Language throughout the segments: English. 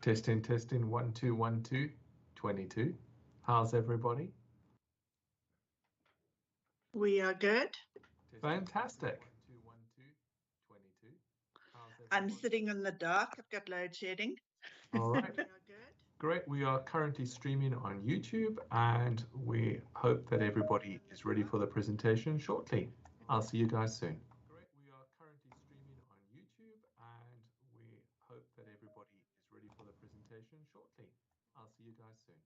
Testing, testing, 1, 2, 1, 2, 22. How's everybody? We are good. Fantastic. I'm sitting in the dark. I've got load shedding. All right. We are good. Great. We are currently streaming on YouTube and we hope that everybody is ready for the presentation shortly. I'll see you guys soon. Great. We are currently streaming on YouTube and we hope that everybody is ready for the presentation shortly. I'll see you guys soon.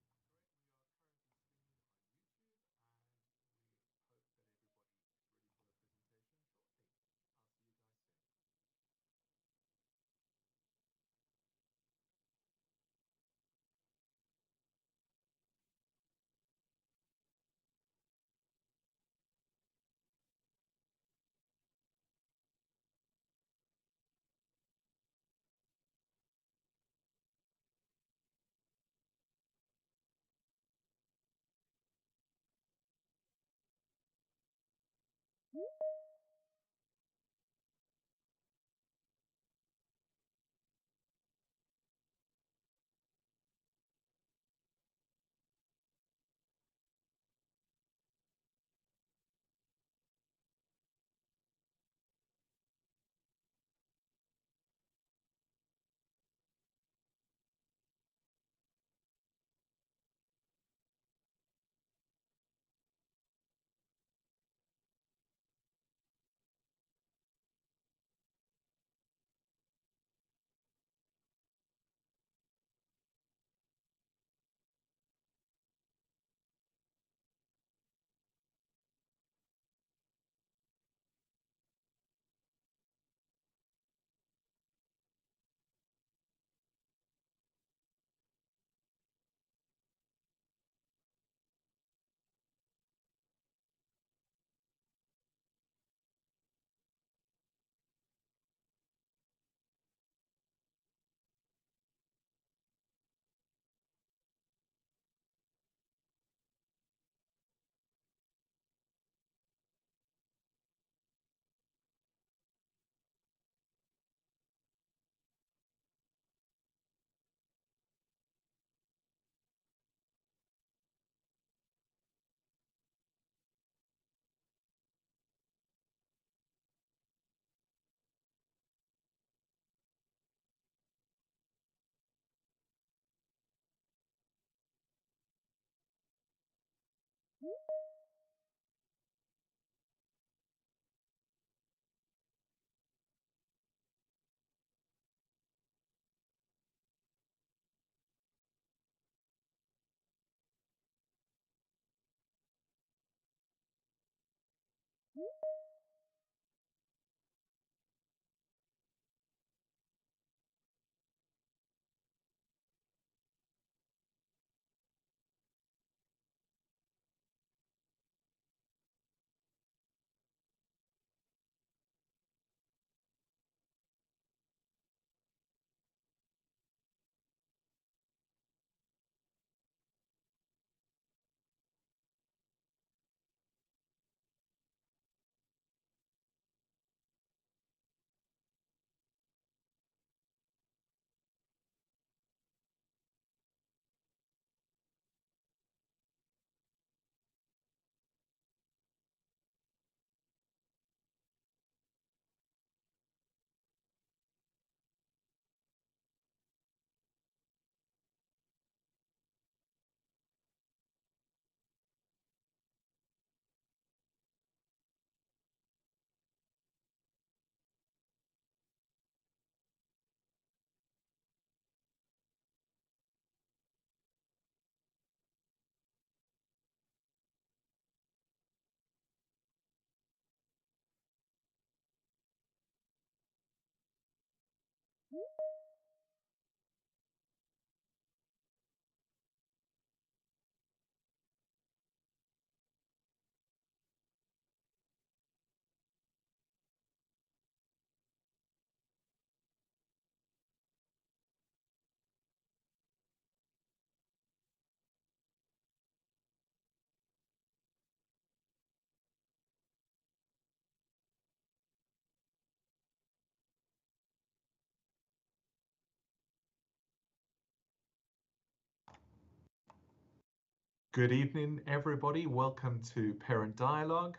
Good evening, everybody. Welcome to Parent Dialogue.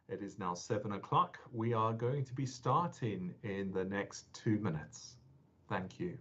It is now 7 o'clock. We are going to be starting in the next 2 minutes. Thank you.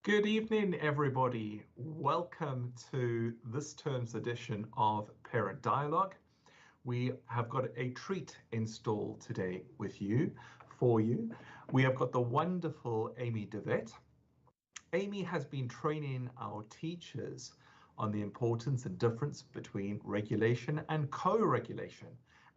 Good evening, everybody. Welcome to this term's edition of Parent Dialogue. We have got a treat in store today for you. We have got the wonderful Amy DeVette. Amy has been training our teachers on the importance and difference between regulation and co-regulation.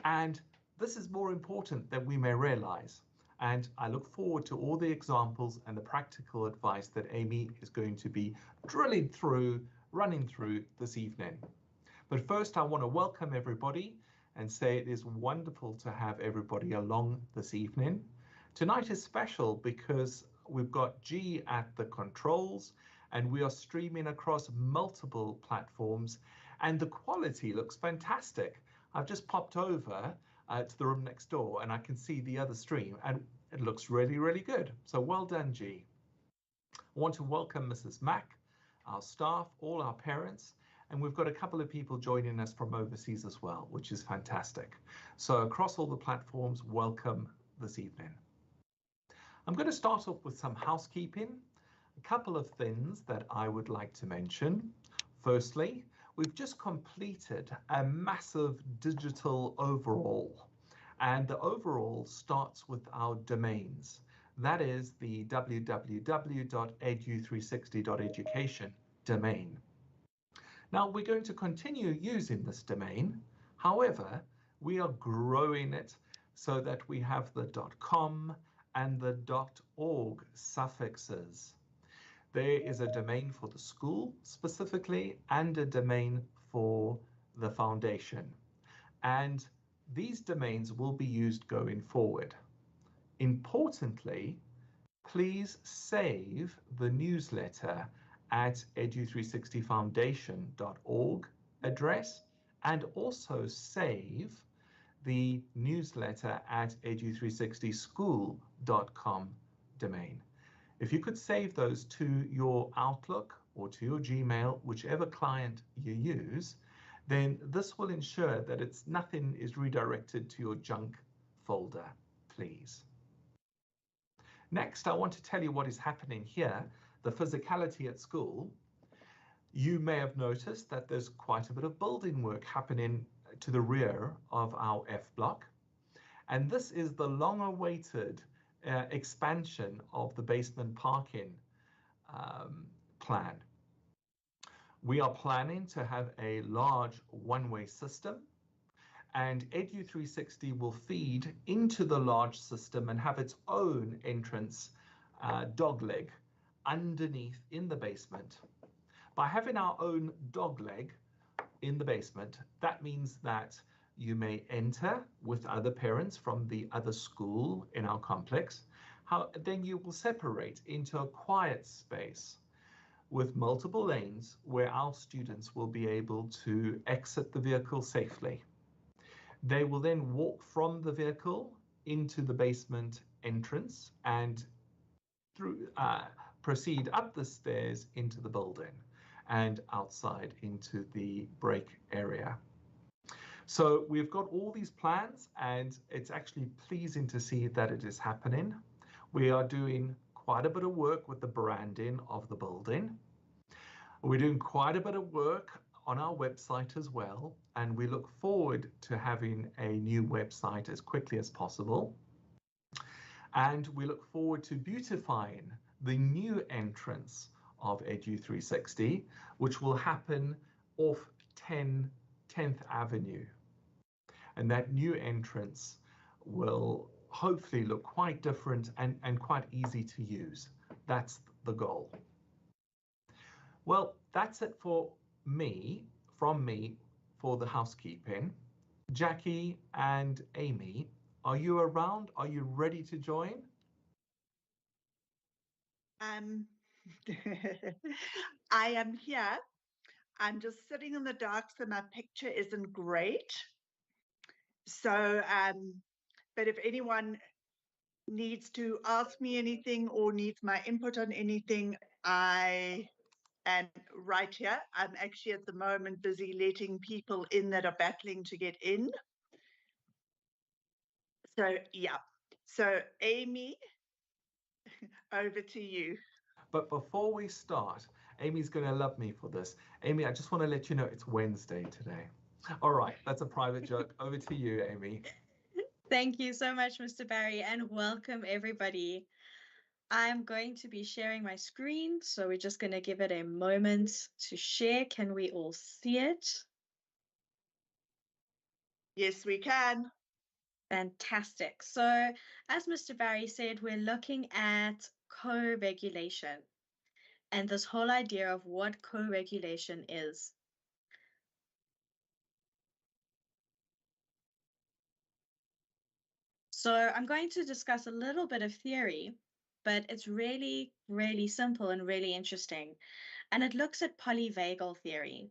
And this is more important than we may realize. And I look forward to all the examples and the practical advice that Amy is going to be running through this evening. But first, I want to welcome everybody and say it is wonderful to have everybody along this evening. Tonight is special because We've got G at the controls, and we are streaming across multiple platforms, and the quality looks fantastic. I've just popped over to the room next door, and I can see the other stream, and it looks really, really good. So well done, G. I want to welcome Mrs. Mack, our staff, all our parents, and we've got a couple of people joining us from overseas as well, which is fantastic. So across all the platforms, welcome this evening. I'm going to start off with some housekeeping, a couple of things that I would like to mention. Firstly, we've just completed a massive digital overhaul, and the overhaul starts with our domains. That is the www.edu360.education domain. Now, we're going to continue using this domain. However, we are growing it so that we have the .com and the .org suffixes. There is a domain for the school specifically and a domain for the foundation. And these domains will be used going forward. Importantly, please save the newsletter at edu360foundation.org address, and also save the newsletter at edu360school.com domain. If you could save those to your Outlook or to your Gmail, whichever client you use, then this will ensure that nothing is redirected to your junk folder, please. Next, I want to tell you what is happening here, the physicality at school. You may have noticed that there's quite a bit of building work happening to the rear of our F block. And this is the long-awaited expansion of the basement parking plan. We are planning to have a large one-way system, and Edu360 will feed into the large system and have its own entrance dogleg underneath in the basement. By having our own dogleg in the basement, that means that you may enter with other parents from the other school in our complex. Then you will separate into a quiet space with multiple lanes where our students will be able to exit the vehicle safely. They will then walk from the vehicle into the basement entrance and proceed up the stairs into the building and outside into the break area. So we've got all these plans, and it's actually pleasing to see that it is happening. We are doing quite a bit of work with the branding of the building. We're doing quite a bit of work on our website as well, and we look forward to having a new website as quickly as possible. And we look forward to beautifying the new entrance of Edu360, which will happen off 10th Avenue. And that new entrance will hopefully look quite different and quite easy to use. That's the goal. Well, that's it from me for the housekeeping. Jackie and Amy, are you around? Are you ready to join? I am here. I'm just sitting in the dark, so my picture isn't great. So, but if anyone needs to ask me anything or needs my input on anything, I am right here. I'm actually at the moment busy letting people in that are battling to get in. So, yeah. So, Amy, over to you. But before we start, Amy's going to love me for this. Amy, I just want to let you know it's Wednesday today. All right, that's a private joke. Over to you, Amy. Thank you so much, Mr. Barry, and welcome everybody. I'm going to be sharing my screen, so we're just going to give it a moment to share. Can we all see it? Yes, we can. Fantastic. So, as Mr. Barry said, we're looking at co-regulation and this whole idea of what co-regulation is. So I'm going to discuss a little bit of theory, but it's really, really simple and really interesting. And it looks at polyvagal theory.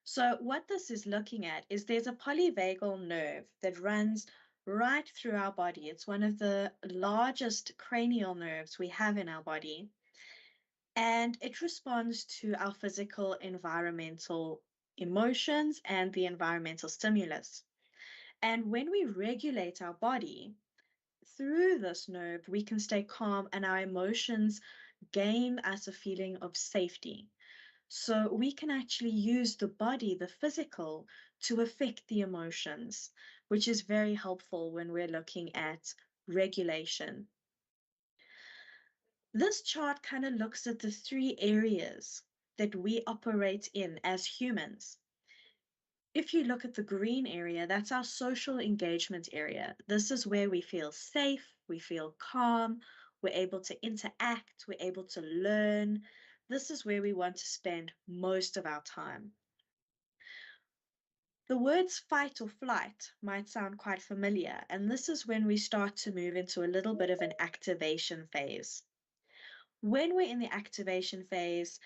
So what this is looking at is there's a polyvagal nerve that runs right through our body. It's one of the largest cranial nerves we have in our body. And it responds to our physical, environmental emotions and the environmental stimulus. And when we regulate our body through this nerve, we can stay calm and our emotions gain us a feeling of safety. So we can actually use the body, the physical, to affect the emotions, which is very helpful when we're looking at regulation. This chart kind of looks at the three areas that we operate in as humans. If you look at the green area, that's our social engagement area. This is where we feel safe, we feel calm, we're able to interact, we're able to learn. This is where we want to spend most of our time. The words fight or flight might sound quite familiar, and this is when we start to move into a little bit of an activation phase. When we're in the activation phase,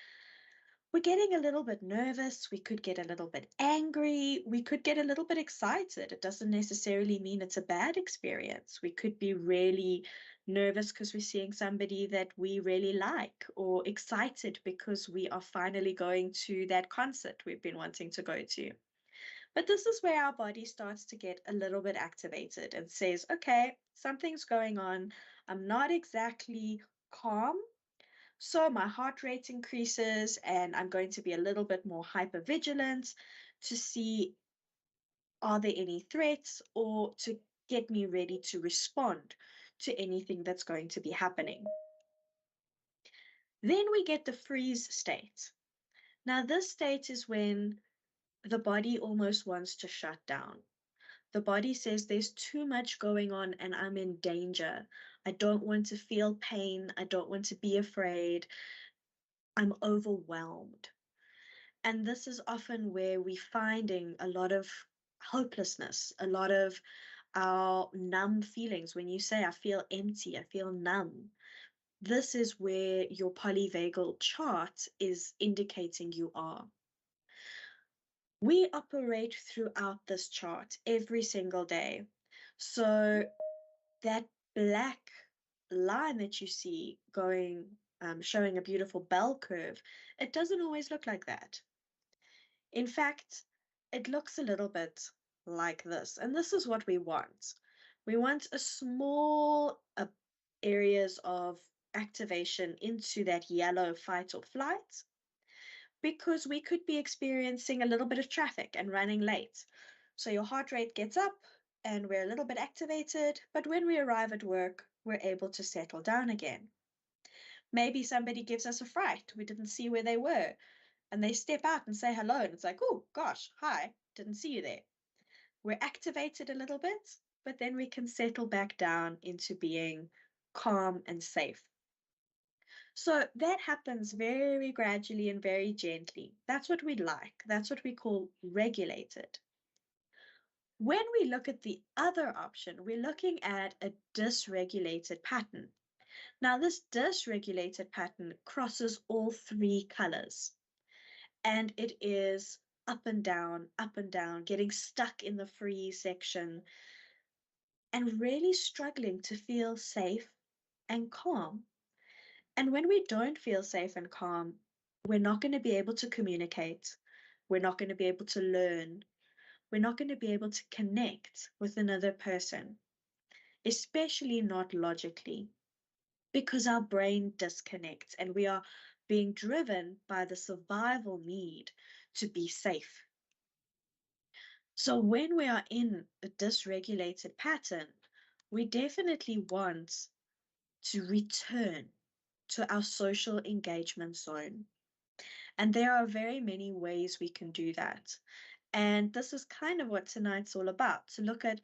we're getting a little bit nervous, we could get a little bit angry, we could get a little bit excited. It doesn't necessarily mean it's a bad experience. We could be really nervous because we're seeing somebody that we really like, or excited because we are finally going to that concert we've been wanting to go to. But this is where our body starts to get a little bit activated and says, okay, something's going on. I'm not exactly calm. So my heart rate increases and I'm going to be a little bit more hypervigilant to see, are there any threats, or to get me ready to respond to anything that's going to be happening. Then we get the freeze state. Now this state is when the body almost wants to shut down. The body says there's too much going on and I'm in danger. I don't want to feel pain. I don't want to be afraid. I'm overwhelmed. And this is often where we're finding a lot of hopelessness, a lot of our numb feelings. When you say, I feel empty, I feel numb, this is where your polyvagal chart is indicating you are. We operate throughout this chart every single day. So that black line that you see going, showing a beautiful bell curve, it doesn't always look like that. In fact, it looks a little bit like this, and this is what we want. We want a small areas of activation into that yellow fight or flight, because we could be experiencing a little bit of traffic and running late. So your heart rate gets up and we're a little bit activated, but when we arrive at work, we're able to settle down again. Maybe somebody gives us a fright. We didn't see where they were, and they step out and say hello, and it's like, oh gosh, hi, didn't see you there. We're activated a little bit, but then we can settle back down into being calm and safe. So that happens very gradually and very gently. That's what we like. That's what we call regulated. When we look at the other option, we're looking at a dysregulated pattern. Now, this dysregulated pattern crosses all three colors, and it is up and down, getting stuck in the freeze section and really struggling to feel safe and calm. And when we don't feel safe and calm, we're not going to be able to communicate. We're not going to be able to learn. We're not going to be able to connect with another person, especially not logically, because our brain disconnects and we are being driven by the survival need to be safe. So when we are in a dysregulated pattern, we definitely want to return to our social engagement zone. And there are very many ways we can do that. And this is kind of what tonight's all about, to look at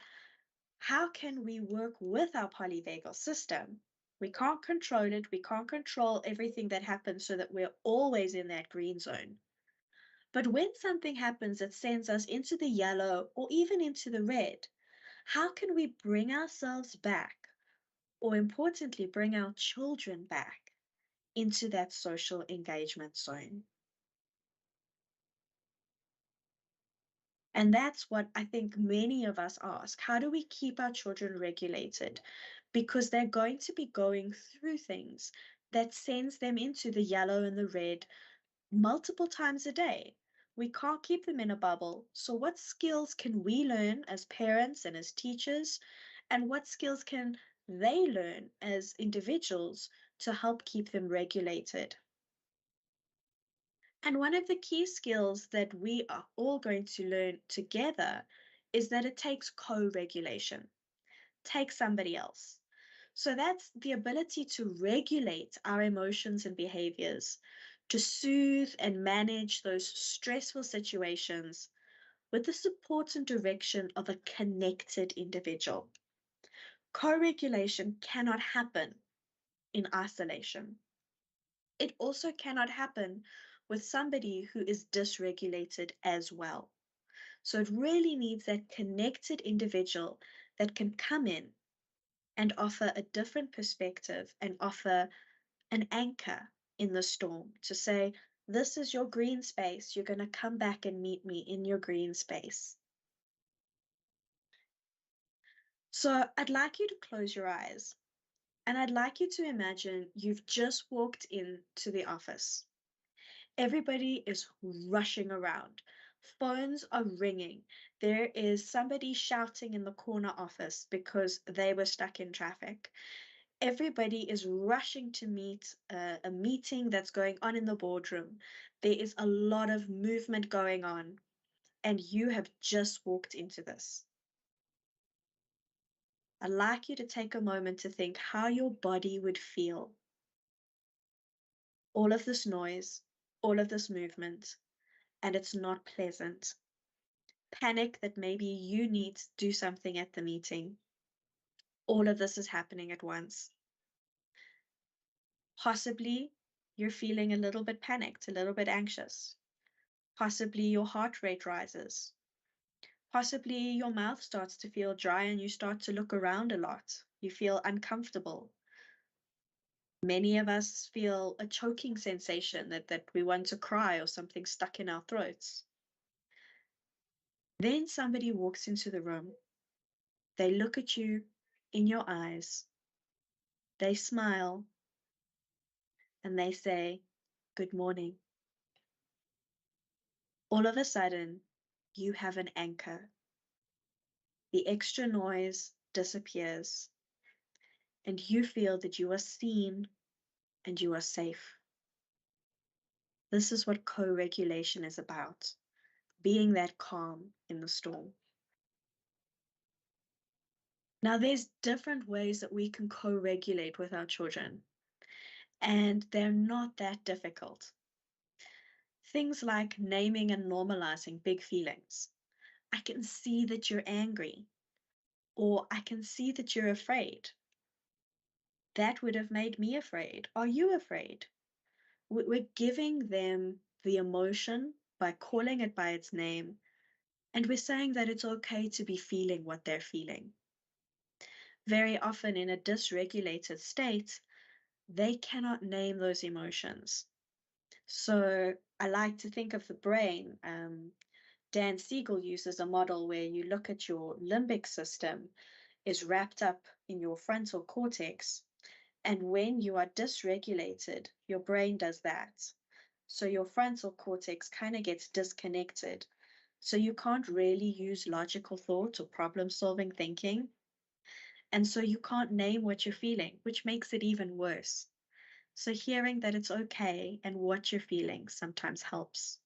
how can we work with our polyvagal system. We can't control it. We can't control everything that happens so that we're always in that green zone. But when something happens that sends us into the yellow or even into the red, how can we bring ourselves back or importantly, bring our children back into that social engagement zone. And that's what I think many of us ask. How do we keep our children regulated? Because they're going to be going through things that sends them into the yellow and the red multiple times a day. We can't keep them in a bubble. So what skills can we learn as parents and as teachers? And what skills can they learn as individuals to help keep them regulated? And one of the key skills that we are all going to learn together is that it takes co-regulation. Take somebody else. So that's the ability to regulate our emotions and behaviors, to soothe and manage those stressful situations with the support and direction of a connected individual. Co-regulation cannot happen in isolation. It also cannot happen with somebody who is dysregulated as well. So it really needs that connected individual that can come in and offer a different perspective and offer an anchor in the storm to say, this is your green space. You're going to come back and meet me in your green space. So I'd like you to close your eyes and I'd like you to imagine you've just walked into the office. Everybody is rushing around. Phones are ringing. There is somebody shouting in the corner office because they were stuck in traffic. Everybody is rushing to meet a meeting that's going on in the boardroom. There is a lot of movement going on, and you have just walked into this. I'd like you to take a moment to think how your body would feel. All of this noise, all of this movement, and it's not pleasant. Panic that maybe you need to do something at the meeting. All of this is happening at once. Possibly you're feeling a little bit panicked, a little bit anxious. Possibly your heart rate rises. Possibly your mouth starts to feel dry and you start to look around a lot. You feel uncomfortable. Many of us feel a choking sensation that we want to cry or something stuck in our throats. Then somebody walks into the room. They look at you in your eyes. They smile and they say, "Good morning." All of a sudden, you have an anchor. The extra noise disappears and you feel that you are seen and you are safe. This is what co-regulation is about, being that calm in the storm. Now, there's different ways that we can co-regulate with our children, and they're not that difficult. Things like naming and normalizing big feelings. I can see that you're angry, or I can see that you're afraid. That would have made me afraid. Are you afraid? We're giving them the emotion by calling it by its name, and we're saying that it's okay to be feeling what they're feeling. Very often in a dysregulated state, they cannot name those emotions. So I like to think of the brain. Dan Siegel uses a model where you look at your limbic system is wrapped up in your frontal cortex. And when you are dysregulated, your brain does that. So your frontal cortex kind of gets disconnected. So you can't really use logical thought or problem-solving thinking. And so you can't name what you're feeling, which makes it even worse. So hearing that it's okay and what you're feeling sometimes helps.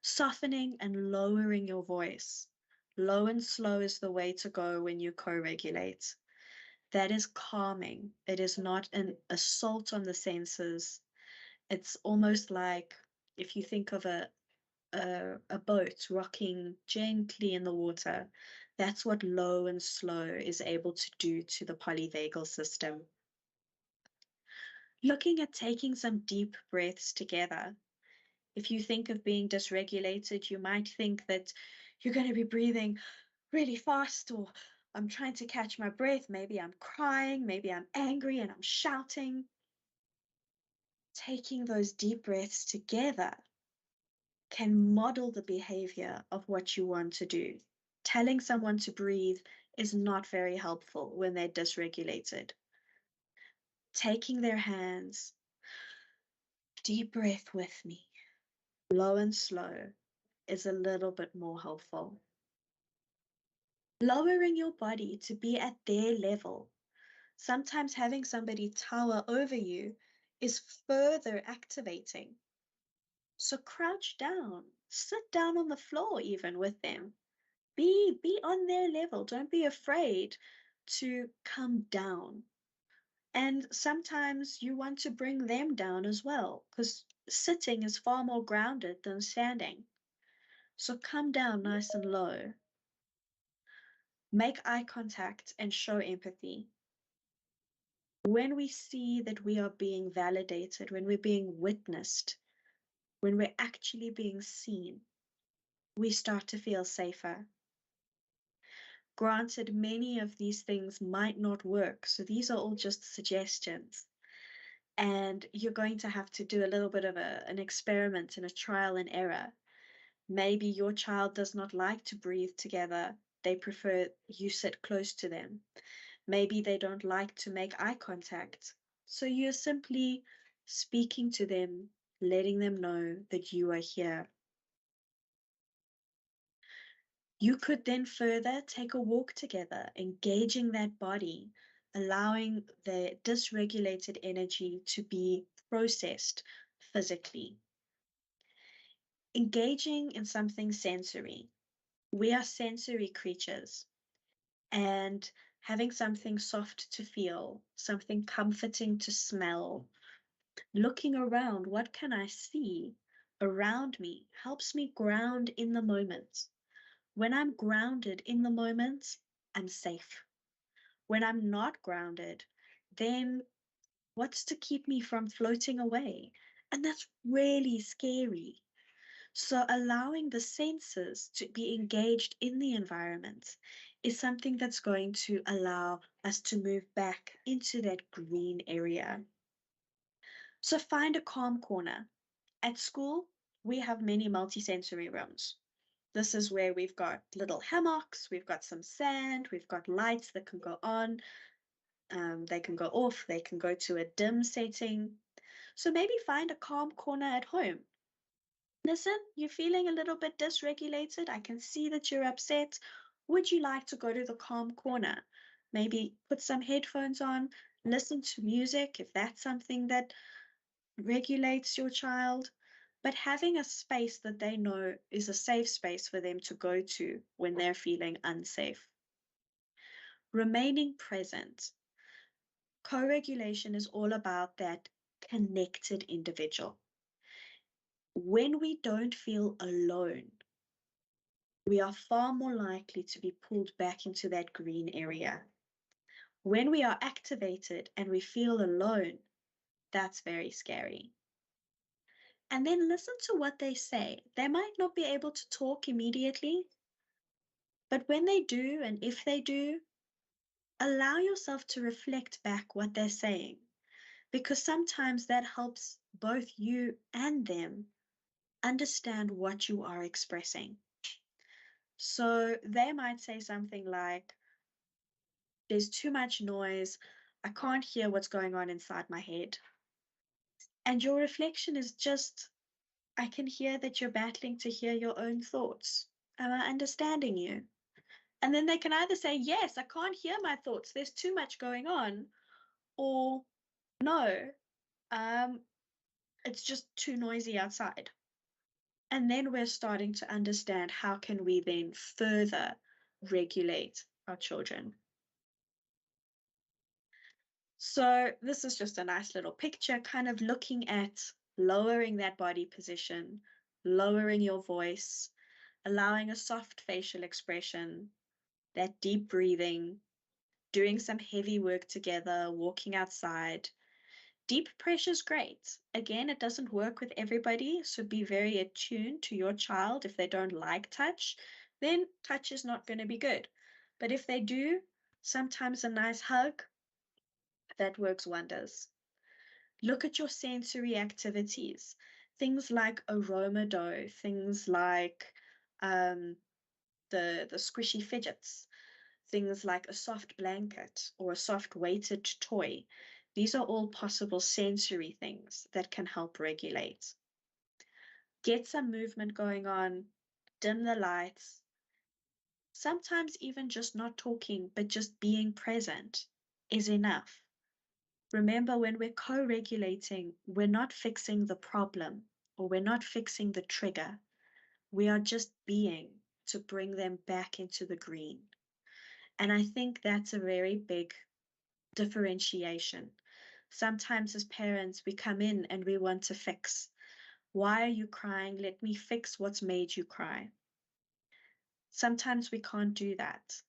Softening and lowering your voice. Low and slow is the way to go when you co-regulate. That is calming. It is not an assault on the senses. It's almost like if you think of a boat rocking gently in the water, that's what low and slow is able to do to the polyvagal system. Looking at taking some deep breaths together. If you think of being dysregulated, you might think that you're going to be breathing really fast or I'm trying to catch my breath. Maybe I'm crying. Maybe I'm angry and I'm shouting. Taking those deep breaths together can model the behavior of what you want to do. Telling someone to breathe is not very helpful when they're dysregulated. Taking their hands, deep breath with me, low and slow, is a little bit more helpful. Lowering your body to be at their level. Sometimes having somebody tower over you is further activating. So crouch down, sit down on the floor even with them. Be on their level. Don't be afraid to come down. And sometimes you want to bring them down as well, because sitting is far more grounded than standing. So come down nice and low. Make eye contact and show empathy. When we see that we are being validated, when we're being witnessed, when we're actually being seen, we start to feel safer. Granted, many of these things might not work, so these are all just suggestions. And you're going to have to do a little bit of an experiment and a trial and error. Maybe your child does not like to breathe together. They prefer you sit close to them. Maybe they don't like to make eye contact. So you're simply speaking to them, letting them know that you are here. You could then further take a walk together, engaging that body, allowing the dysregulated energy to be processed physically. Engaging in something sensory. We are sensory creatures, and having something soft to feel, something comforting to smell, looking around, what can I see around me, helps me ground in the moment. When I'm grounded in the moment, I'm safe. When I'm not grounded, then what's to keep me from floating away? And that's really scary. So allowing the senses to be engaged in the environment is something that's going to allow us to move back into that green area. So find a calm corner. At school, we have many multisensory rooms. This is where we've got little hammocks, we've got some sand, we've got lights that can go on, they can go off, they can go to a dim setting. So maybe find a calm corner at home. Listen, you're feeling a little bit dysregulated. I can see that you're upset. Would you like to go to the calm corner? Maybe put some headphones on, listen to music if that's something that regulates your child. But having a space that they know is a safe space for them to go to when they're feeling unsafe. Remaining present. Co-regulation is all about that connected individual. When we don't feel alone, we are far more likely to be pulled back into that green area. When we are activated and we feel alone, that's very scary. And then listen to what they say. They might not be able to talk immediately, but when they do, and if they do, allow yourself to reflect back what they're saying, because sometimes that helps both you and them understand what you are expressing. So they might say something like, there's too much noise. I can't hear what's going on inside my head. And your reflection is just, I can hear that you're battling to hear your own thoughts. Am I understanding you? And then they can either say, yes, I can't hear my thoughts. There's too much going on. Or no, it's just too noisy outside. And then we're starting to understand how can we then further regulate our children. So this is just a nice little picture, kind of looking at lowering that body position, lowering your voice, allowing a soft facial expression, that deep breathing, doing some heavy work together, walking outside. Deep pressure is great. Again, it doesn't work with everybody, so be very attuned to your child. If they don't like touch, then touch is not going to be good. But if they do, sometimes a nice hug, that works wonders. Look at your sensory activities, things like aroma dough, things like um, the squishy fidgets, things like a soft blanket or a soft weighted toy. These are all possible sensory things that can help regulate. Get some movement going on, dim the lights. Sometimes even just not talking, but just being present is enough. Remember, when we're co-regulating, we're not fixing the problem or we're not fixing the trigger. We are just being to bring them back into the green. And I think that's a very big differentiation. Sometimes as parents, we come in and we want to fix. Why are you crying? Let me fix what's made you cry. Sometimes we can't do that.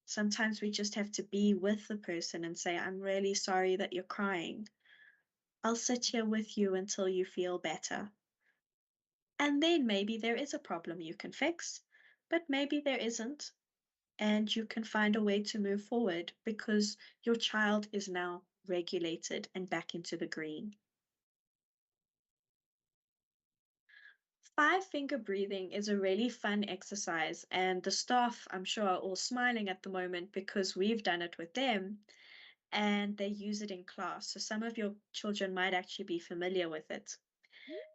Sometimes we just have to be with the person and say, I'm really sorry that you're crying. I'll sit here with you until you feel better. And then maybe there is a problem you can fix, but maybe there isn't. And you can find a way to move forward because your child is now regulated and back into the green. 5-finger breathing is a really fun exercise, and the staff, I'm sure, are all smiling at the moment because we've done it with them and they use it in class. So some of your children might actually be familiar with it.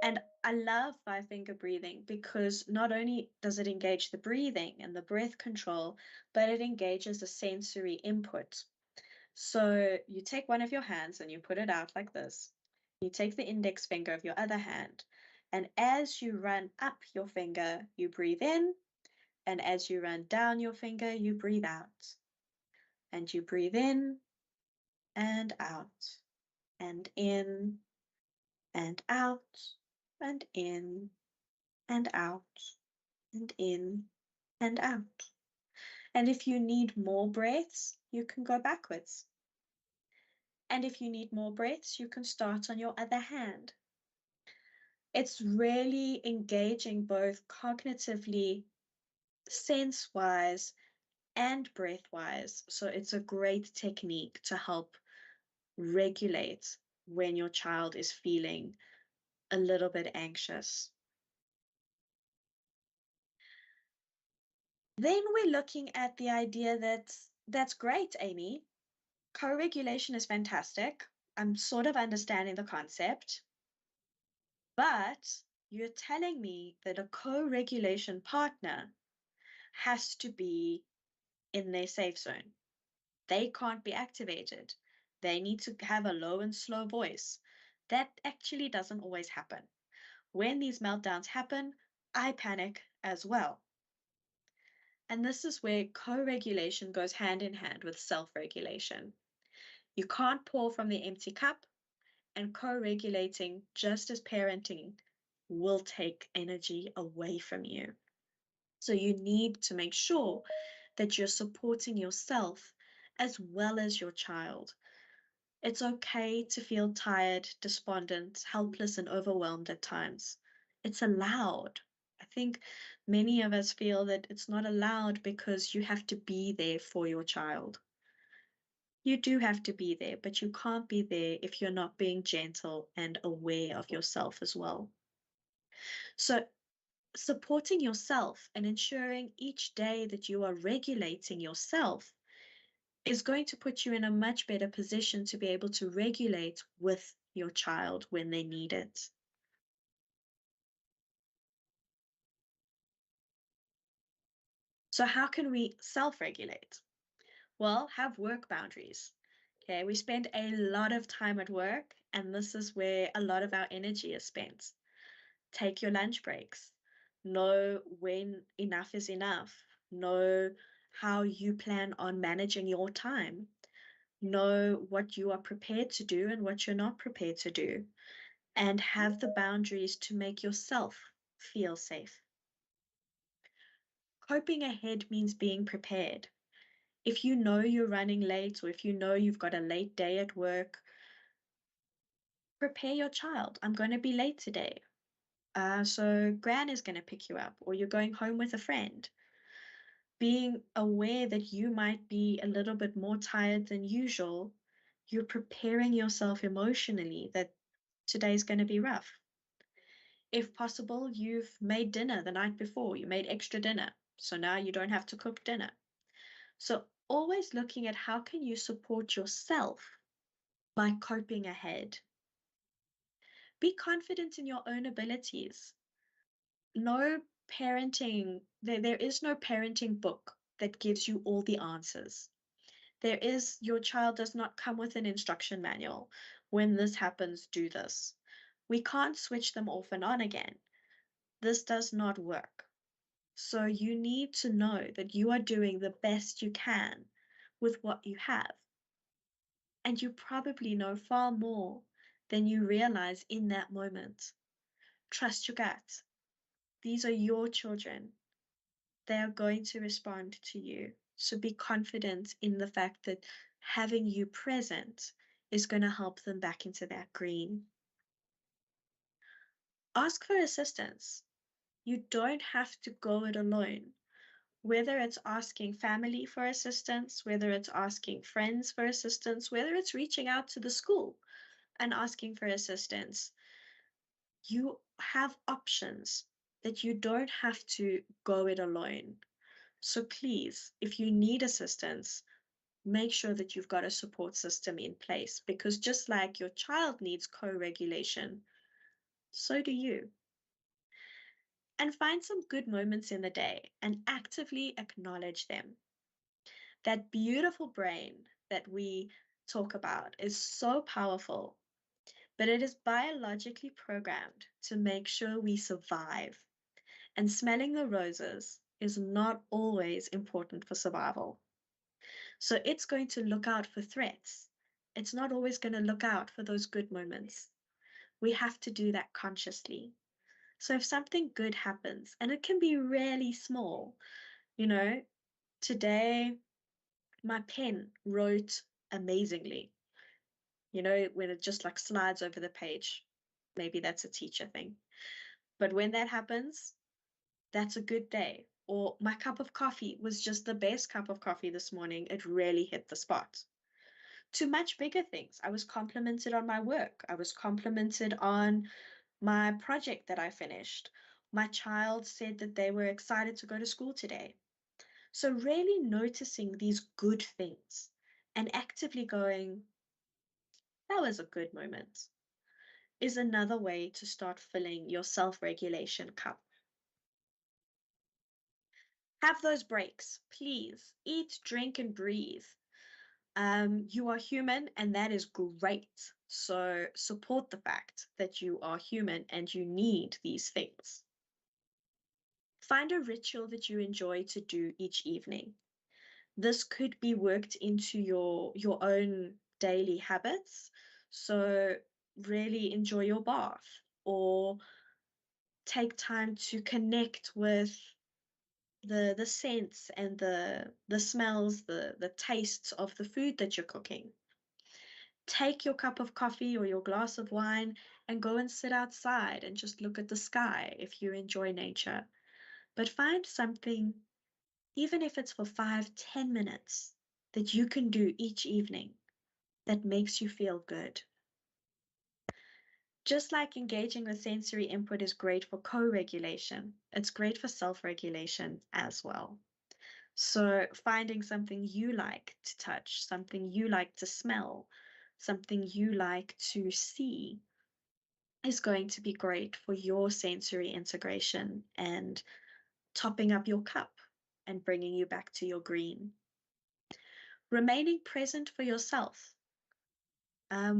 And I love 5-finger breathing because not only does it engage the breathing and the breath control, but it engages the sensory input. So you take one of your hands and you put it out like this. You take the index finger of your other hand, and as you run up your finger, you breathe in, and as you run down your finger, you breathe out. And you breathe in and out, and in and out, and in and out, and in and out. And if you need more breaths, you can go backwards. And if you need more breaths, you can start on your other hand. It's really engaging both cognitively, sense-wise, and breath-wise. So it's a great technique to help regulate when your child is feeling a little bit anxious. Then we're looking at the idea that that's great, Amy. Co-regulation is fantastic. I'm sort of understanding the concept, but you're telling me that a co-regulation partner has to be in their safe zone. They can't be activated. They need to have a low and slow voice. That actually doesn't always happen. When these meltdowns happen, I panic as well. And this is where co-regulation goes hand in hand with self-regulation. You can't pour from the empty cup, and co-regulating, just as parenting, will take energy away from you. So you need to make sure that you're supporting yourself as well as your child. It's okay to feel tired, despondent, helpless, and overwhelmed at times. It's allowed. I think many of us feel that it's not allowed because you have to be there for your child. You do have to be there, but you can't be there if you're not being gentle and aware of yourself as well. So, supporting yourself and ensuring each day that you are regulating yourself is going to put you in a much better position to be able to regulate with your child when they need it. So, how can we self regulate? Well, have work boundaries. Okay, we spend a lot of time at work, and this is where a lot of our energy is spent. Take your lunch breaks. Know when enough is enough. Know how you plan on managing your time. Know what you are prepared to do and what you're not prepared to do. And have the boundaries to make yourself feel safe. Coping ahead means being prepared. If you know you're running late or if you know you've got a late day at work, prepare your child. I'm going to be late today. So Gran is going to pick you up, or you're going home with a friend. being aware that you might be a little bit more tired than usual, you're preparing yourself emotionally that today's going to be rough. If possible, you've made dinner the night before, you made extra dinner, so now you don't have to cook dinner. So always looking at how can you support yourself by coping ahead. Be confident in your own abilities. No parenting, there is no parenting book that gives you all the answers. Your child does not come with an instruction manual. When this happens, do this. We can't switch them off and on again. This does not work. So you need to know that you are doing the best you can with what you have. And you probably know far more than you realize in that moment. Trust your gut. These are your children. They are going to respond to you. So be confident in the fact that having you present is going to help them back into that green. Ask for assistance. You don't have to go it alone. Whether it's asking family for assistance, whether it's asking friends for assistance, whether it's reaching out to the school and asking for assistance, you have options that you don't have to go it alone. So please, if you need assistance, make sure that you've got a support system in place, because just like your child needs co-regulation, so do you. And find some good moments in the day and actively acknowledge them. That beautiful brain that we talk about is so powerful, but it is biologically programmed to make sure we survive. And smelling the roses is not always important for survival. So it's going to look out for threats. It's not always going to look out for those good moments. We have to do that consciously. So if something good happens, and it can be really small, today my pen wrote amazingly. When it just like slides over the page, maybe that's a teacher thing. But when that happens, that's a good day. Or my cup of coffee was just the best cup of coffee this morning. It really hit the spot. To much bigger things. I was complimented on my work. I was complimented on my project that I finished. My child said that they were excited to go to school today. So really noticing these good things and actively going, that was a good moment, is another way to start filling your self-regulation cup. Have those breaks, please. Eat, drink, and breathe. You are human, and that is great. So support the fact that you are human and you need these things. Find a ritual that you enjoy to do each evening. This could be worked into your own daily habits. So really enjoy your bath, or take time to connect with the scents and the smells, the tastes of the food that you're cooking. Take your cup of coffee or your glass of wine and go and sit outside and just look at the sky if you enjoy nature. But find something, even if it's for 5-10 minutes, that you can do each evening that makes you feel good. Just like engaging with sensory input is great for co-regulation, it's great for self-regulation as well. So finding something you like to touch, something you like to smell, something you like to see is going to be great for your sensory integration and topping up your cup and bringing you back to your green. Remaining present for yourself.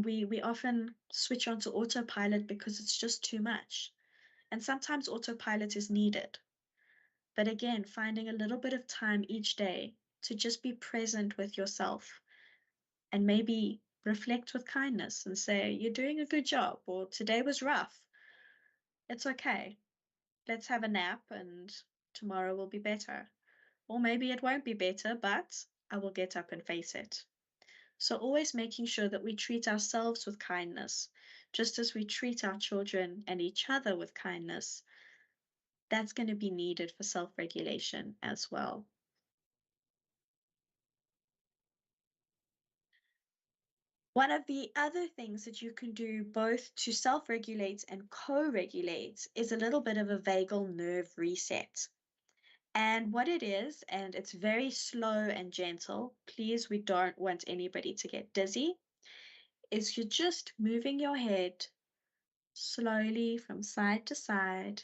We often switch onto autopilot because it's just too much. And sometimes autopilot is needed. But again, finding a little bit of time each day to just be present with yourself and maybe reflect with kindness and say, you're doing a good job, or today was rough. It's okay. Let's have a nap and tomorrow will be better. Or maybe it won't be better, but I will get up and face it. So always making sure that we treat ourselves with kindness, just as we treat our children and each other with kindness. That's going to be needed for self-regulation as well. One of the other things that you can do both to self-regulate and co-regulate is a little bit of a vagal nerve reset. And what it is, and it's very slow and gentle, please, we don't want anybody to get dizzy, is you're just moving your head slowly from side to side,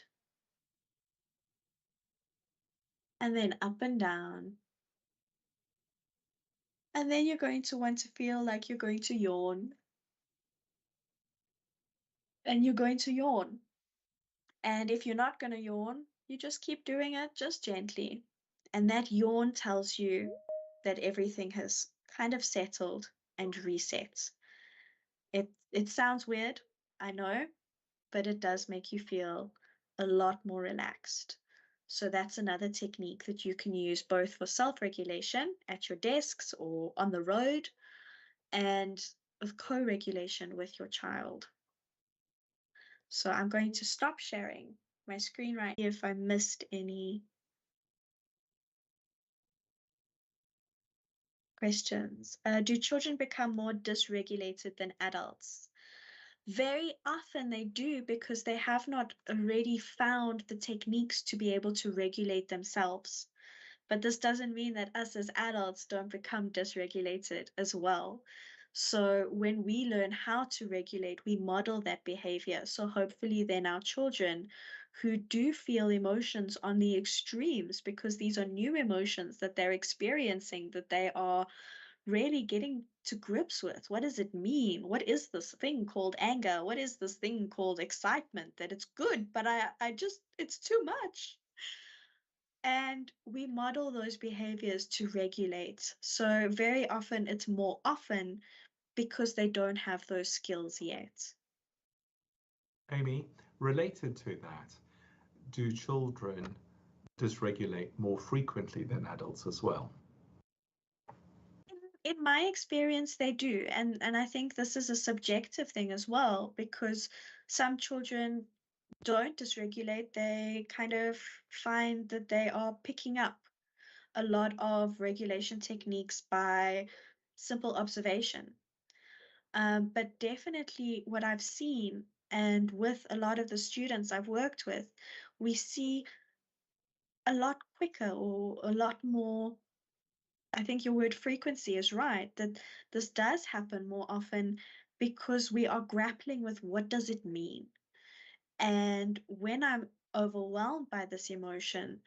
and then up and down. And then you're going to want to feel like you're going to yawn. And you're going to yawn. And if you're not going to yawn, you just keep doing it just gently. And that yawn tells you that everything has kind of settled and reset. It sounds weird, I know, but it does make you feel a lot more relaxed. So that's another technique that you can use both for self-regulation at your desks or on the road, and of co-regulation with your child. So I'm going to stop sharing my screen right here if I missed any questions. Do children become more dysregulated than adults? Very often they do, because they have not already found the techniques to be able to regulate themselves. But this doesn't mean that us as adults don't become dysregulated as well. So when we learn how to regulate, we model that behavior. So hopefully then our children who do feel emotions on the extremes, because these are new emotions that they're experiencing, that they are really getting to grips with. What does it mean? What is this thing called anger? What is this thing called excitement? That it's good, but I just, it's too much. And we model those behaviors to regulate. So very often it's more often because they don't have those skills yet. Amy, related to that, do children dysregulate more frequently than adults as well? In my experience, they do. And I think this is a subjective thing as well, because some children don't dysregulate. They kind of find that they are picking up a lot of regulation techniques by simple observation. But definitely what I've seen, and with a lot of the students I've worked with, we see a lot quicker or a lot more. I think your word frequency is right, that this does happen more often because we are grappling with what does it mean. And when I'm overwhelmed by this emotion,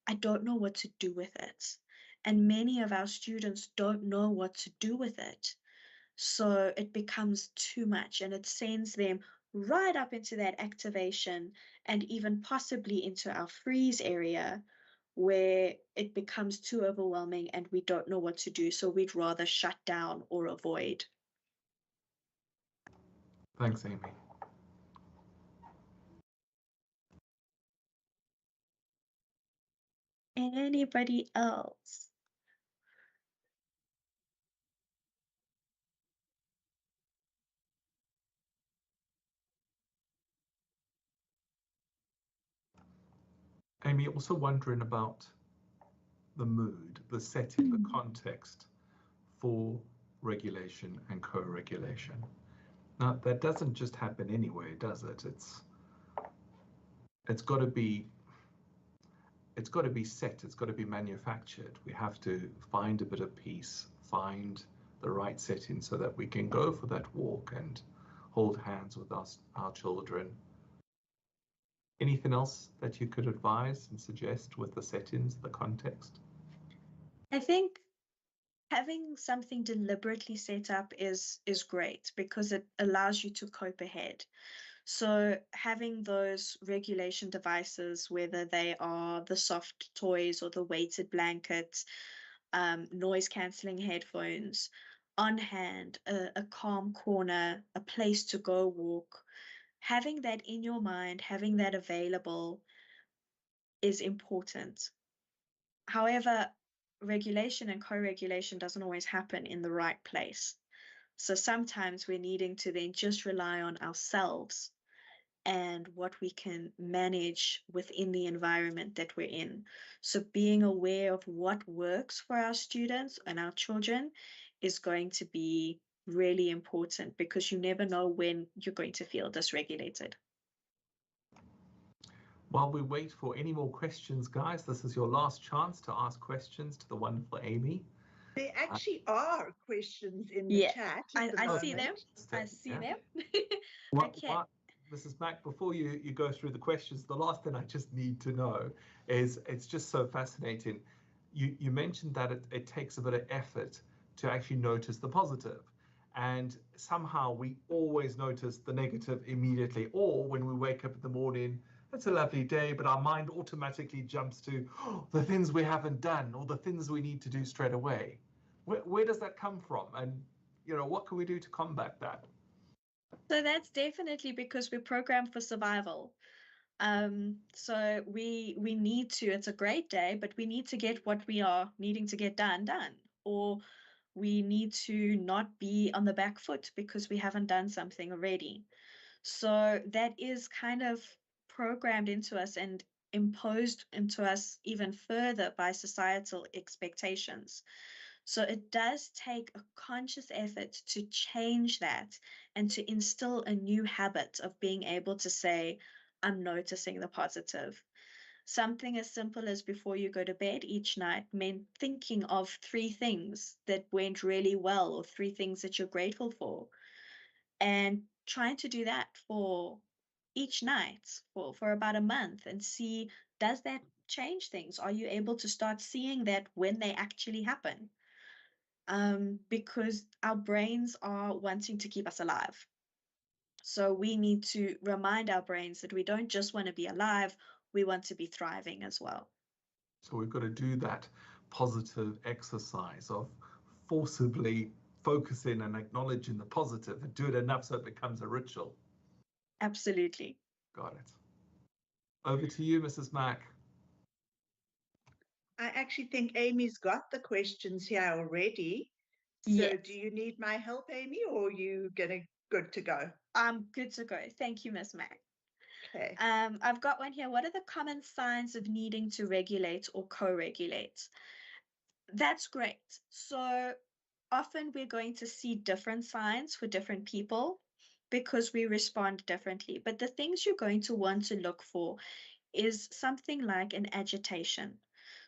I don't know what to do with it. And many of our students don't know what to do with it. So it becomes too much, and it sends them right up into that activation and even possibly into our freeze area, where it becomes too overwhelming and we don't know what to do. So we'd rather shut down or avoid. Thanks, Amy. Anybody else? Amy, also wondering about the mood, the setting, the context for regulation and co-regulation. Now, that doesn't just happen anyway, does it? It's got to be set, it's got to be manufactured. We have to find a bit of peace, find the right setting so that we can go for that walk and hold hands with our children. Anything else that you could advise and suggest with the settings, the context? I think having something deliberately set up is great, because it allows you to cope ahead. So having those regulation devices, whether they are the soft toys or the weighted blankets, noise cancelling headphones on hand, a calm corner, a place to go walk, having that in your mind, having that available is important. However, regulation and co-regulation doesn't always happen in the right place. So sometimes we're needing to then just rely on ourselves and what we can manage within the environment that we're in. So being aware of what works for our students and our children is going to be really important, because you never know when you're going to feel dysregulated. While we wait for any more questions, guys, this is your last chance to ask questions to the wonderful Amy. There actually are questions in the chat. I see them. I see them. Okay. Mrs. Mack, before you go through the questions, the last thing I just need to know is, it's just so fascinating. You mentioned that it takes a bit of effort to actually notice the positive. And somehow we always notice the negative immediately. Or when we wake up in the morning, it's a lovely day, but our mind automatically jumps to the things we haven't done or the things we need to do straight away. Where does that come from? And, what can we do to combat that? So that's definitely because we're programmed for survival. So we need to, it's a great day, but we need to get what we are needing to get done, or we need to not be on the back foot because we haven't done something already. So that is kind of programmed into us and imposed into us even further by societal expectations. So it does take a conscious effort to change that and to instill a new habit of being able to say, I'm noticing the positive. Something as simple as before you go to bed each night meant thinking of 3 things that went really well, or 3 things that you're grateful for, and trying to do that for each night for about a month, and see, does that change things? Are you able to start seeing that when they actually happen? Because our brains are wanting to keep us alive. So we need to remind our brains that we don't just want to be alive, we want to be thriving as well. So we've got to do that positive exercise of forcibly focusing and acknowledging the positive, and do it enough so it becomes a ritual. Absolutely. Got it. Over to you, Mrs. Mack. I actually think Amy's got the questions here already. So Yes. do you need my help, Amy, or are you good to go? I'm good to go. Thank you, Ms. Mack. Okay. I've got one here. What are the common signs of needing to regulate or co-regulate? That's great. So often we're going to see different signs for different people because we respond differently. But the things you're going to want to look for is something like an agitation.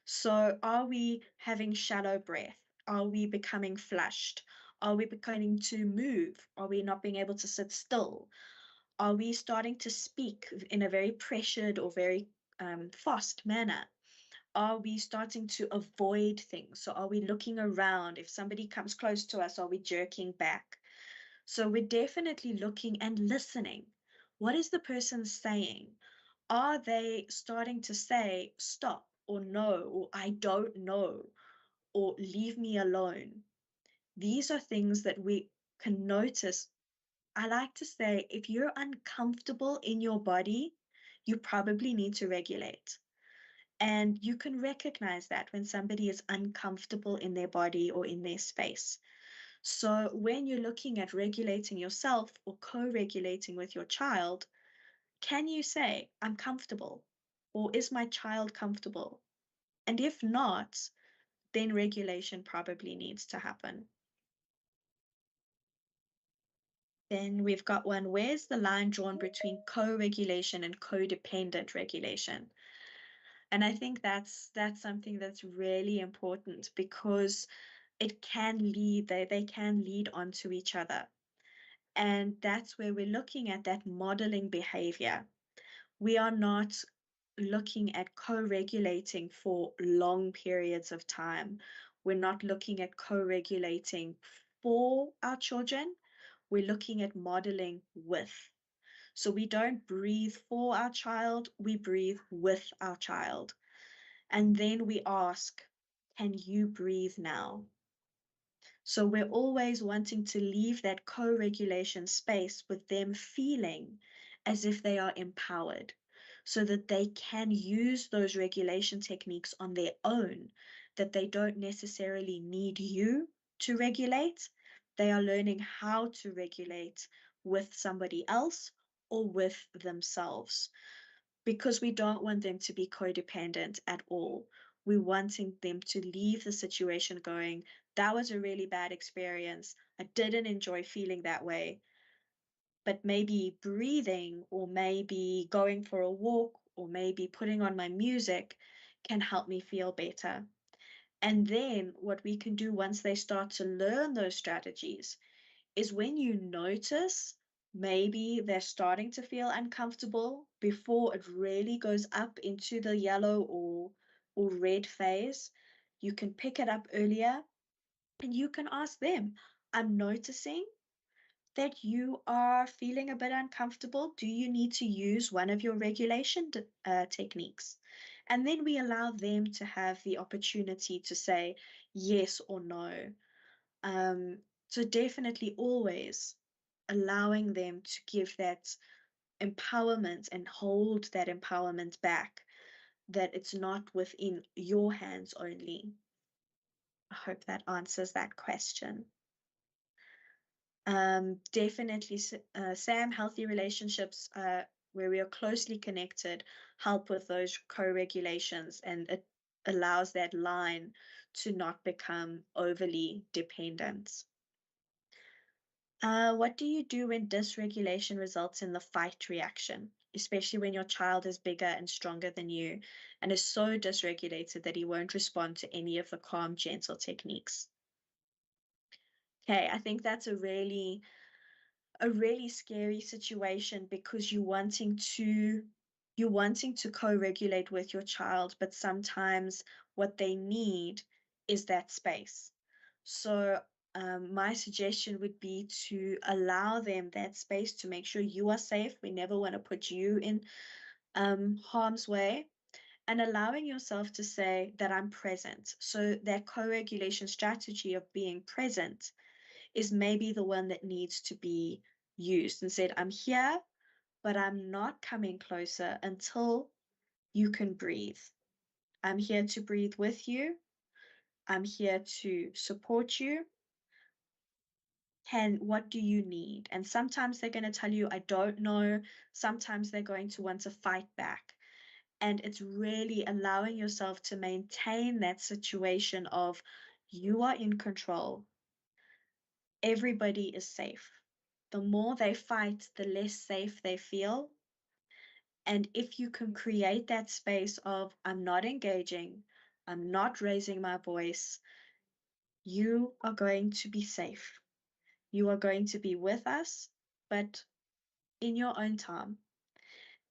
So are we having shallow breath? Are we becoming flushed? Are we beginning to move? Are we not being able to sit still? Are we starting to speak in a very pressured or very fast manner? Are we starting to avoid things? So are we looking around? If somebody comes close to us, are we jerking back? So we're definitely looking and listening. What is the person saying? Are they starting to say stop, or no, or I don't know, or leave me alone? These are things that we can notice. I like to say, if you're uncomfortable in your body, you probably need to regulate. And you can recognize that when somebody is uncomfortable in their body or in their space. So when you're looking at regulating yourself or co-regulating with your child, can you say, I'm comfortable? Or is my child comfortable? And if not, then regulation probably needs to happen. Then we've got one, where's the line drawn between co-regulation and codependent regulation? And I think that's something that's really important, because it can lead, they can lead onto each other. And that's where we're looking at that modeling behavior. We are not looking at co-regulating for long periods of time. We're not looking at co-regulating for our children. We're looking at modeling with. So we don't breathe for our child, we breathe with our child. And then we ask, can you breathe now? So we're always wanting to leave that co-regulation space with them feeling as if they are empowered, so that they can use those regulation techniques on their own, that they don't necessarily need you to regulate. They are learning how to regulate with somebody else or with themselves, because we don't want them to be codependent at all. We're wanting them to leave the situation going, that was a really bad experience. I didn't enjoy feeling that way. But maybe breathing, or maybe going for a walk, or maybe putting on my music can help me feel better. And then what we can do once they start to learn those strategies is when you notice maybe they're starting to feel uncomfortable before it really goes up into the yellow or red phase, you can pick it up earlier and you can ask them, I'm noticing that you are feeling a bit uncomfortable. Do you need to use one of your regulation techniques? And then we allow them to have the opportunity to say yes or no. Um, so definitely always allowing them to give that empowerment and hold that empowerment back, that it's not within your hands only. I hope that answers that question. Definitely, Sam, healthy relationships where we are closely connected help with those co-regulations, and it allows that line to not become overly dependent. What do you do when dysregulation results in the fight reaction, especially when your child is bigger and stronger than you and is so dysregulated that he won't respond to any of the calm, gentle techniques? Okay, I think that's a really scary situation, because you're wanting to co-regulate with your child, but sometimes what they need is that space. So my suggestion would be to allow them that space to make sure you are safe. We never want to put you in harm's way, and allowing yourself to say that I'm present. So that co-regulation strategy of being present is maybe the one that needs to be used, and said, I'm here, but I'm not coming closer until you can breathe. I'm here to breathe with you. I'm here to support you. What do you need? And sometimes they're going to tell you, I don't know. Sometimes they're going to want to fight back. And it's really allowing yourself to maintain that situation of you are in control. Everybody is safe. The more they fight, the less safe they feel. And if you can create that space of, I'm not engaging, I'm not raising my voice, you are going to be safe. You are going to be with us, but in your own time.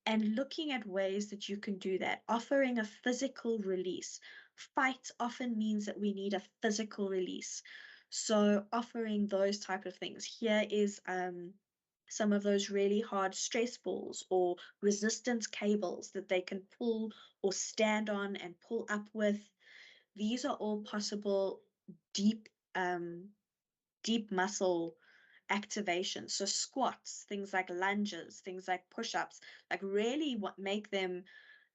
And looking at ways that you can do that, offering a physical release. Fight often means that we need a physical release. So offering those type of things. Here is some of those really hard stress balls or resistance cables that they can pull or stand on and pull up with. These are all possible deep deep muscle activation. So squats, things like lunges, things like push-ups, like really what make them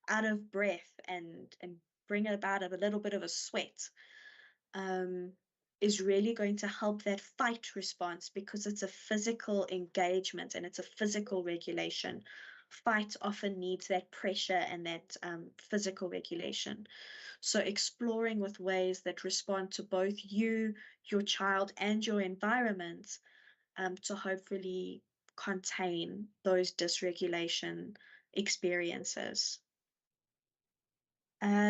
out of breath and bring about a little bit of a sweat, is really going to help that fight response, because it's a physical engagement and it's a physical regulation. Fight often needs that pressure and that physical regulation. So exploring with ways that respond to both you, your child, and your environment, to hopefully contain those dysregulation experiences.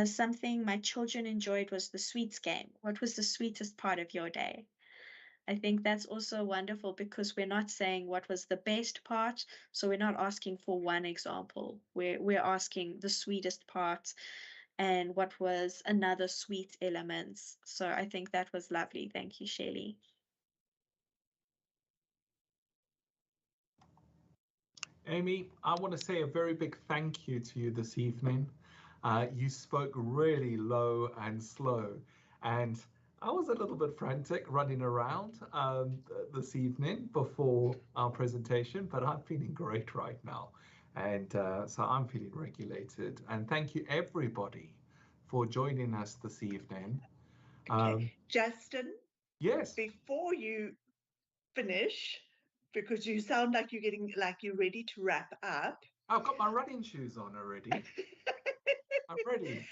Something my children enjoyed was the sweets game. What was the sweetest part of your day? I think that's also wonderful, because we're not saying what was the best part. So we're not asking for one example. We're asking the sweetest part and what was another sweet element. So I think that was lovely. Thank you, Shelley. Amy, I want to say a very big thank you to you this evening. You spoke really low and slow, and I was a little bit frantic running around this evening before our presentation, but I'm feeling great right now. And so I'm feeling regulated. And thank you, everybody, for joining us this evening. Okay. Justin, Yes, before you finish, because you sound like you're getting like you're ready to wrap up. I've got my running shoes on already. I'm ready.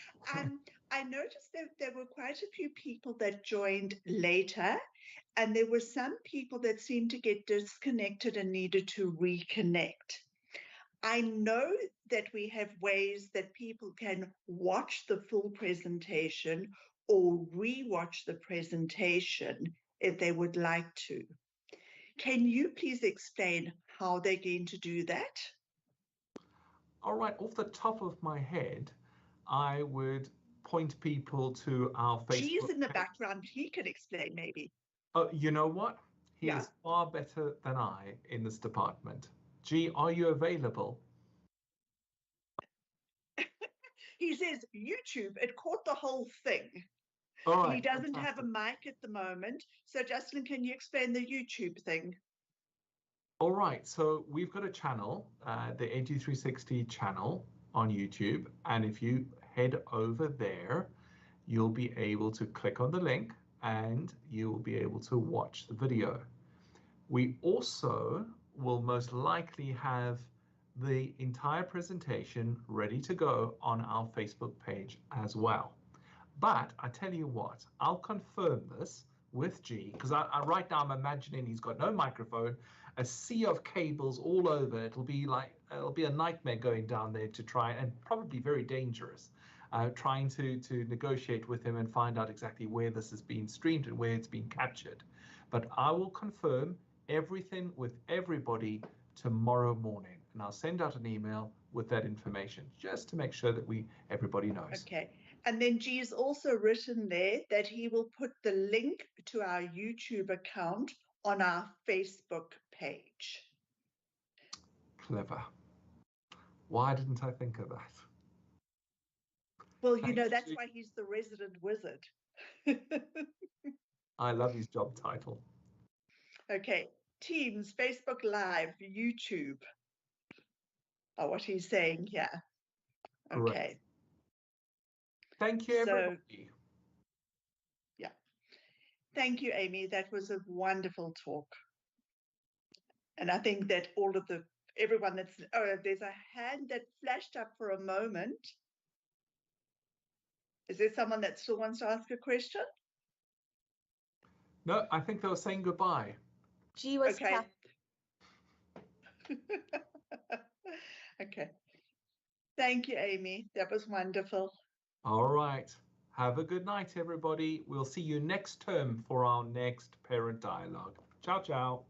I noticed that there were quite a few people that joined later, and there were some people that seemed to get disconnected and needed to reconnect. I know that we have ways that people can watch the full presentation or re-watch the presentation if they would like to. Can you please explain how they're going to do that? All right, off the top of my head, I would point people to our G's Facebook in the page. background. He can explain maybe. Oh, you know what? He Yeah. is far better than I in this department. G, are you available? He says YouTube, it caught the whole thing. All right, He doesn't fantastic. have a mic at the moment. So Justin, can you explain the YouTube thing? All right, so we've got a channel, the AG360 channel on YouTube. And if you head over there, you'll be able to click on the link and you'll be able to watch the video. We also will most likely have the entire presentation ready to go on our Facebook page as well. But I tell you what, I'll confirm this with G, because right now I'm imagining he's got no microphone, a sea of cables all over. It'll be a nightmare going down there to try, and probably very dangerous, trying to negotiate with him and find out exactly where this is being streamed and where it's being captured. But I will confirm everything with everybody tomorrow morning, and I'll send out an email with that information just to make sure that everybody knows. Okay. And then G's also written there that he will put the link to our YouTube account on our Facebook page. Clever. Why didn't I think of that? Well, you know, that's why he's the resident wizard. I love his job title. Okay. Teams, Facebook Live, YouTube. Oh, what he's saying here. Great. Okay. Thank you, everybody. So, yeah. Thank you, Amy. That was a wonderful talk. And I think that everyone that's, there's a hand that flashed up for a moment. Is there someone that still wants to ask a question? No, I think they were saying goodbye. G was okay. clapping. Okay. Thank you, Amy. That was wonderful. All right. Have a good night, everybody. We'll see you next term for our next parent dialogue. Ciao, ciao.